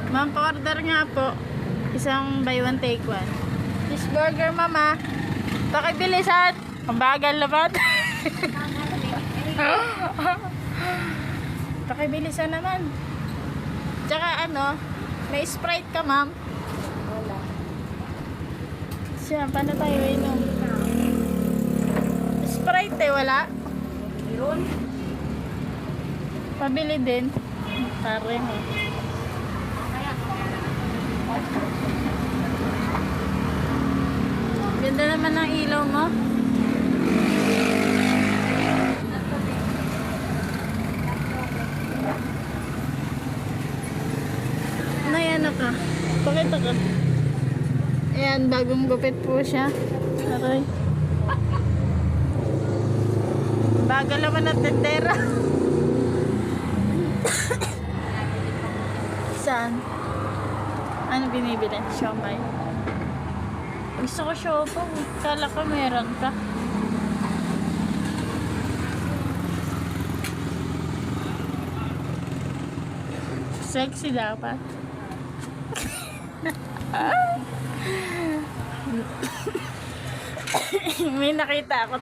Ma'am, pa-order nga po. Isang buy one take one. Cheeseburger, mama. Pakibilisan. Ang bagal naman. Pakibilisan naman. Tsaka ano, may Sprite ka, ma'am. Wala. Siya, paano tayo inom? Sprite eh, wala? Yun. Pabili din. Pare mo. Ganda naman ng ilaw mo. Ano ka? Pakita ka. Ayan, bagong gupit po siya. Aray. Bagal naman ang tendera. Saan? Ano binibili? Siomay. Gusto ko siopaw. Kala ko meron ka. Sexy dapat. May nakita ako.